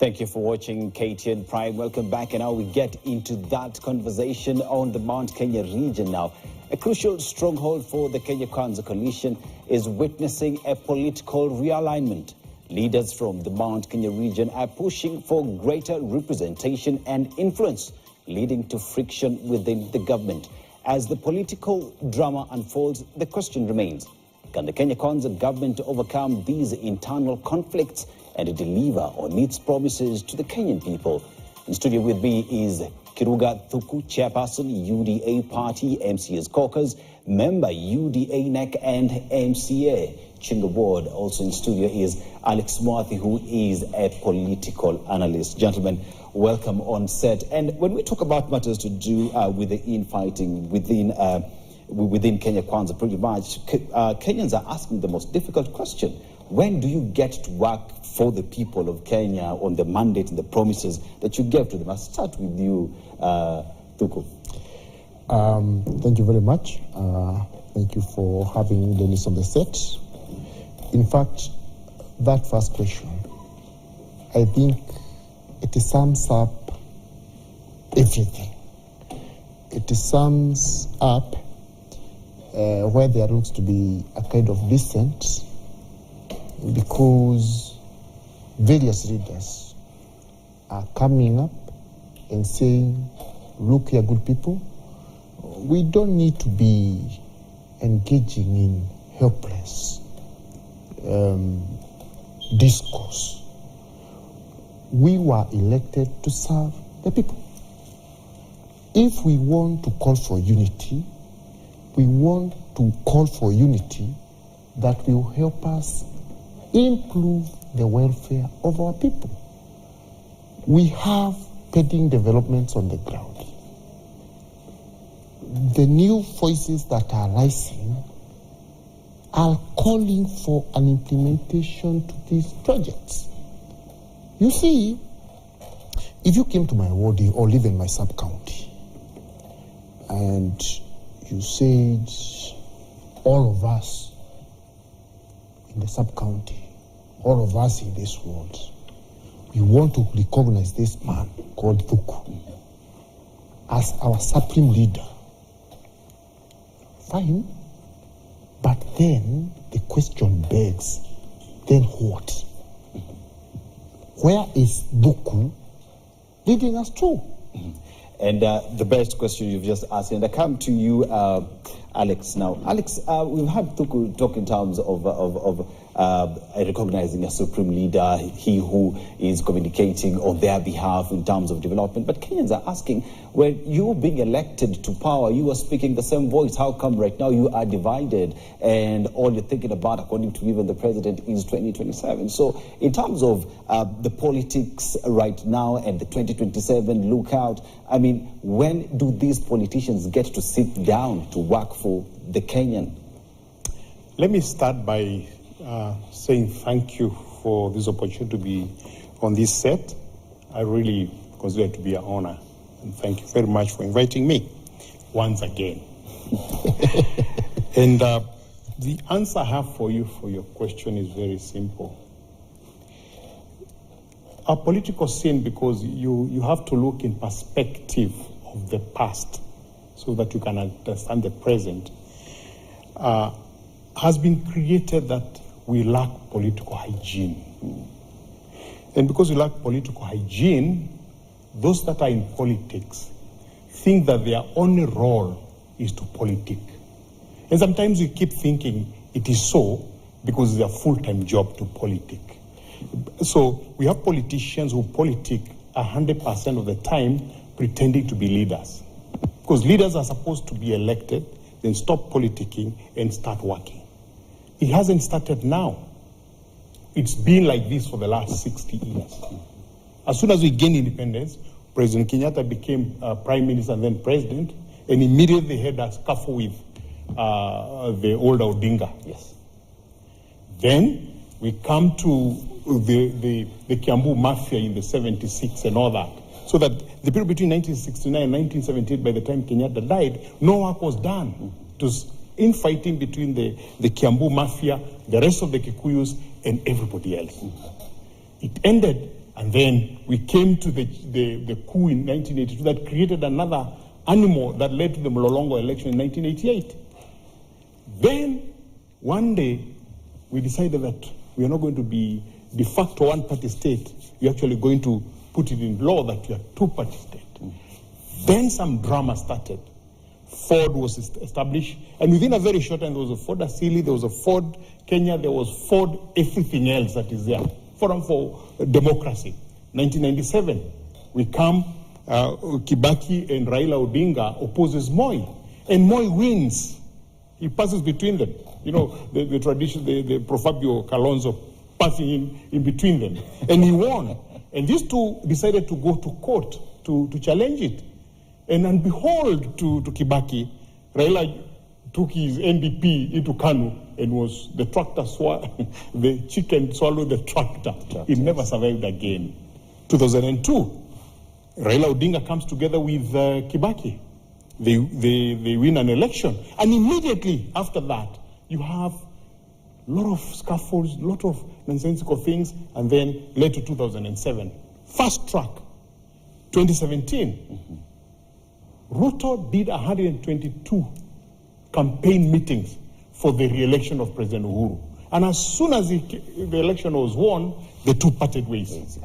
Thank you for watching KTN Prime. Welcome back. And now we get into that conversation on the Mount Kenya region now. A crucial stronghold for the Kenya Kwanza coalition is witnessing a political realignment. Leaders from the Mount Kenya region are pushing for greater representation and influence, leading to friction within the government. As the political drama unfolds, the question remains, can the Kenya Kwanza government overcome these internal conflicts and deliver on its promises to the Kenyan people? In studio with me is Kiruga Thuku, chairperson, UDA Party, MCA's caucus, member, UDA NEC and MCA. Chinga Ward. Also in studio is Alex Mwathi, who is a political analyst. Gentlemen, welcome on set. And when we talk about matters to do with the infighting within Kenya Kwanza, pretty much, Kenyans are asking the most difficult question. When do you get to work for the people of Kenya on the mandate and the promises that you gave to them? I'll start with you, Thuku. Thank you very much. Thank you for having Dennis on the set. In fact, that first question, I think it sums up everything. It sums up where there looks to be a kind of dissent, because various leaders are coming up and saying, look here, good people, we don't need to be engaging in helpless discourse. We were elected to serve the people. If we want to call for unity, we want to call for unity that will help us improve the welfare of our people. We have pending developments on the ground. The new voices that are rising are calling for an implementation to these projects. You see, if you came to my ward or live in my sub-county and you said, all of us in the sub-county, all of us in this world, we want to recognize this man called Thuku as our supreme leader. Fine. But then the question begs, then what? Where is Thuku leading us to? And the best question you've just asked, and I come to you, Alex, now. Alex, we've had Thuku talk in terms of recognizing a supreme leader, he who is communicating on their behalf in terms of development. But Kenyans are asking, when you being elected to power, you are speaking the same voice. How come right now you are divided and all you're thinking about, according to even the president, is 2027? So in terms of the politics right now and the 2027 lookout, I mean, when do these politicians get to sit down to work for the Kenyan? Let me start by saying thank you for this opportunity to be on this set. I really consider it to be an honor. And thank you very much for inviting me once again. And the answer I have for you for your question is very simple. A political scene, because you have to look in perspective of the past so that you can understand the present, has been created that we lack political hygiene. And because we lack political hygiene, those that are in politics think that their only role is to politic. And sometimes we keep thinking it is so because it's a full-time job to politic. So we have politicians who politic 100% of the time pretending to be leaders. Because leaders are supposed to be elected, then stop politicking and start working. It hasn't started now. It's been like this for the last 60 years. As soon as we gained independence, President Kenyatta became prime minister and then president, and immediately had a scuffle with the old Odinga. Yes. Then we come to the Kiambu Mafia in the 76 and all that. So that the period between 1969 and 1978, by the time Kenyatta died, no work was done. It was infighting between the Kiambu Mafia, the rest of the Kikuyus, and everybody else. It ended And then we came to the coup in 1982 that created another animal that led to the Mlolongo election in 1988. Then, one day, we decided that we are not going to be de facto one-party state. We're actually going to put it in law that we are two-party state. Then some drama started. Ford was established, and within a very short time, there was a Ford Asili, there was a Ford Kenya, there was Ford everything else that is there. Forum for Democracy. 1997, we come, Kibaki and Raila Odinga opposes Moi, and Moi wins. He passes between them. You know, the tradition, the proverbial Kalonzo passing in between them. And he won. And these two decided to go to court to challenge it. And behold, to Kibaki, Raila took his NDP into Kanu and was the tractor, the chicken swallowed the tractor. It never survived again. 2002, Raila Odinga comes together with Kibaki. They win an election. And immediately after that, you have a lot of scuffles, a lot of nonsensical things, and then led to 2007. Fast track, 2017. Ruto did 122 campaign meetings for the re-election of President Uhuru. And as soon as the election was won, the two parted ways.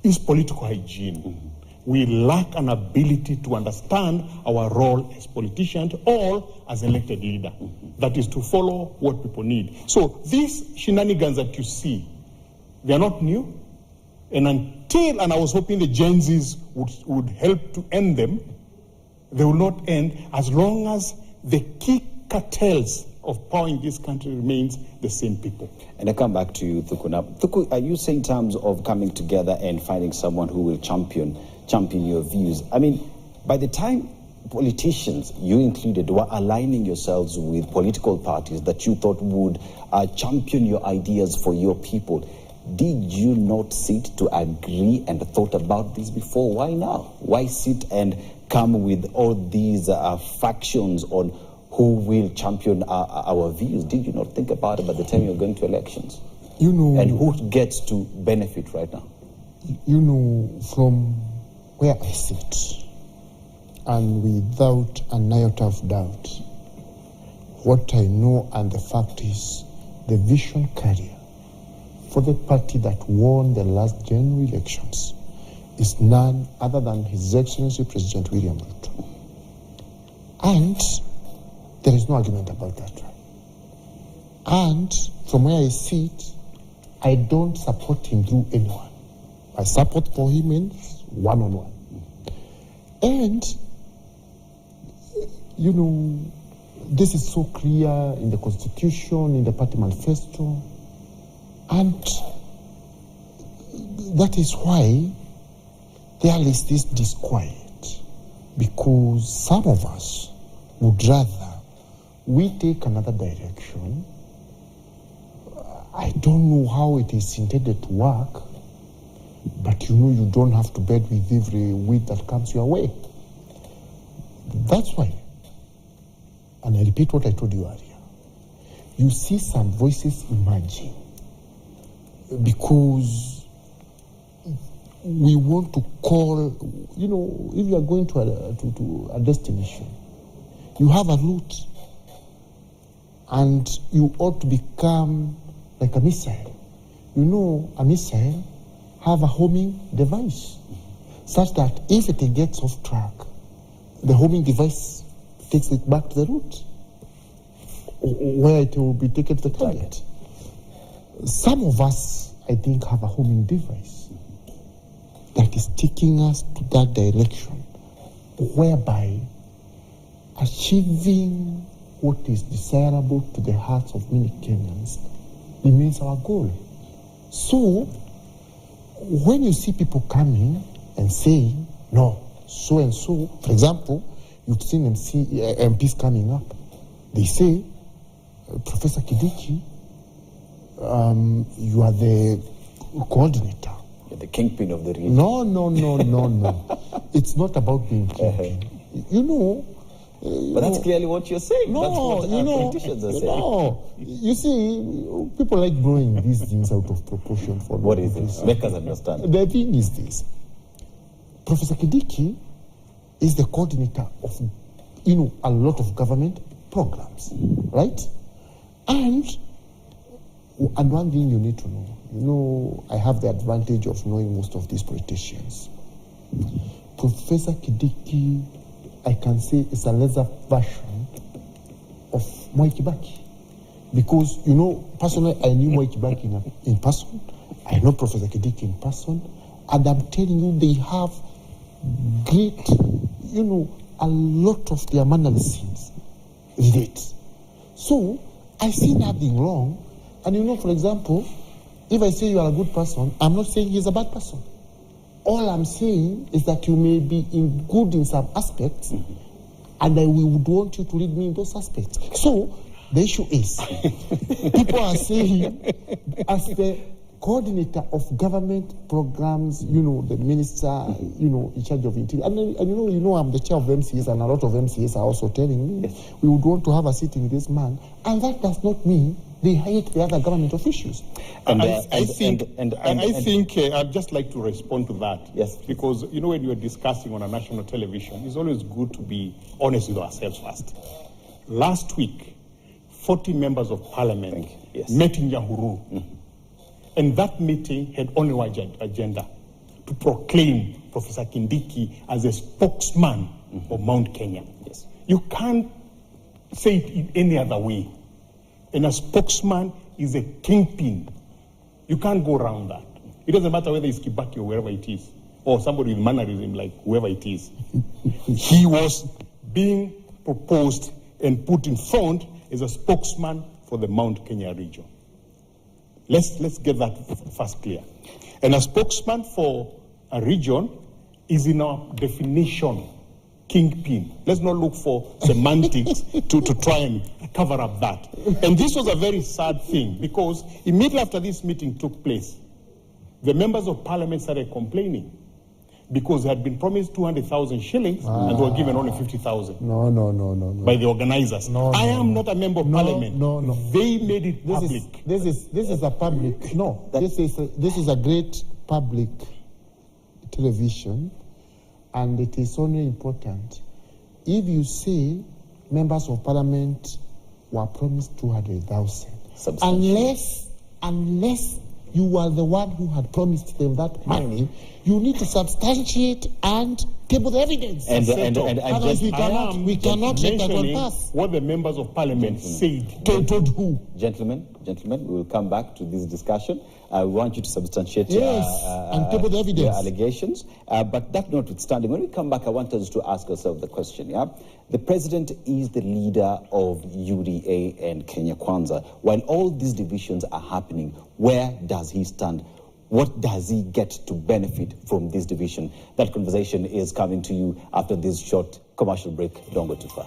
It's political hygiene. We lack an ability to understand our role as politicians or as elected leader. That is to follow what people need. So these shenanigans that you see, they are not new. And I was hoping the Gen Zs would help to end them, they will not end as long as the key cartels of power in this country remains the same people. And I come back to you, Thuku. Now, Thuku, are you saying in terms of coming together and finding someone who will champion your views? I mean, by the time politicians, you included, were aligning yourselves with political parties that you thought would champion your ideas for your people, did you not sit to agree and thought about this before? Why now? Why sit and come with all these factions on who will champion our views? Did you not think about it by the time you're going to elections? You know, and who gets to benefit right now? You know, from where I sit, and without an iota of doubt, what I know and the fact is, the vision carrier for the party that won the last general elections is none other than His Excellency President William Ruto. And there is no argument about that, right? And from where I sit, I don't support him through anyone. My support for him means one-on-one. And, you know, this is so clear in the Constitution, in the party manifesto, and that is why there is this disquiet, because some of us would rather we take another direction. I don't know how it is intended to work, but you know you don't have to bed with every weed that comes your way. That's why, and I repeat what I told you earlier, you see some voices emerging because we want to call, you know, if you are going to a destination, you have a route, and you ought to become like a missile. You know, a missile have a homing device, such that if it gets off track, the homing device takes it back to the route, where it will be taken to the target. Some of us, I think, have a homing device that is taking us to that direction, whereby achieving what is desirable to the hearts of many Kenyans remains our goal. So, when you see people coming and saying, no, so and so, for example, you've seen MPs coming up. They say, Professor Kidiki, you are the coordinator. You're the kingpin of the region. No. It's not about being kingpin. You know, But that's clearly what you're saying. That's what politicians are saying. No, you see, people like blowing these things out of proportion. For what is this? Make us understand. The thing is this. Professor Kidiki is the coordinator of, a lot of government programs, right? And one thing you need to know, I have the advantage of knowing most of these politicians. Professor Kidiki, I can say, is a lesser version of Mwai Kibaki. Because, personally, I knew Mwai Kibaki in person. I know Professor Kidiki in person. And I'm telling you, they have great, a lot of their mannerisms relate. So, I see nothing wrong. And for example, if I say you are a good person, I'm not saying he's a bad person. All I'm saying is that you may be good in some aspects, and we would want you to lead me in those aspects. So, the issue is, people are saying, as the coordinator of government programs, the minister, in charge of interior, and I'm the chair of MCAs, and a lot of MCAs are also telling me, we would want to have a sitting with this man, and that does not mean they hate the other government officials. I think I'd just like to respond to that. Yes. Because, when you're discussing on a national television, it's always good to be honest with ourselves first. Last week, 40 members of parliament met in Yahuru. And that meeting had only one agenda, to proclaim Professor Kindiki as a spokesman for Mount Kenya. Yes. You can't say it in any other way. And a spokesman is a kingpin. You can't go around that. It doesn't matter whether it's Kibaki or wherever it is, or somebody with mannerism like whoever it is. He was being proposed and put in front as a spokesman for the Mount Kenya region. Let's get that first clear. And a spokesman for a region is in our definition kingpin. Let's not look for semantics to try and cover up that. And this was a very sad thing, because immediately after this meeting took place, the members of parliament started complaining because they had been promised 200,000 shillings and they were given only 50,000. No. By the organizers. I am not a member of parliament. No. They made it public. This is a public. No, this is a great public television, and it is only important. If you say members of parliament were promised 200,000, unless you are the one who had promised them that money, you need to substantiate and table the evidence. Otherwise, we cannot let that one pass. What the members of parliament said. Told who? Gentlemen, we will come back to this discussion. We want you to substantiate and table the evidence. your allegations. But that notwithstanding, when we come back, I want us to ask ourselves the question, The president is the leader of UDA and Kenya Kwanza. While all these divisions are happening, where does he stand? What does he get to benefit from this division? That conversation is coming to you after this short commercial break. Don't go too far.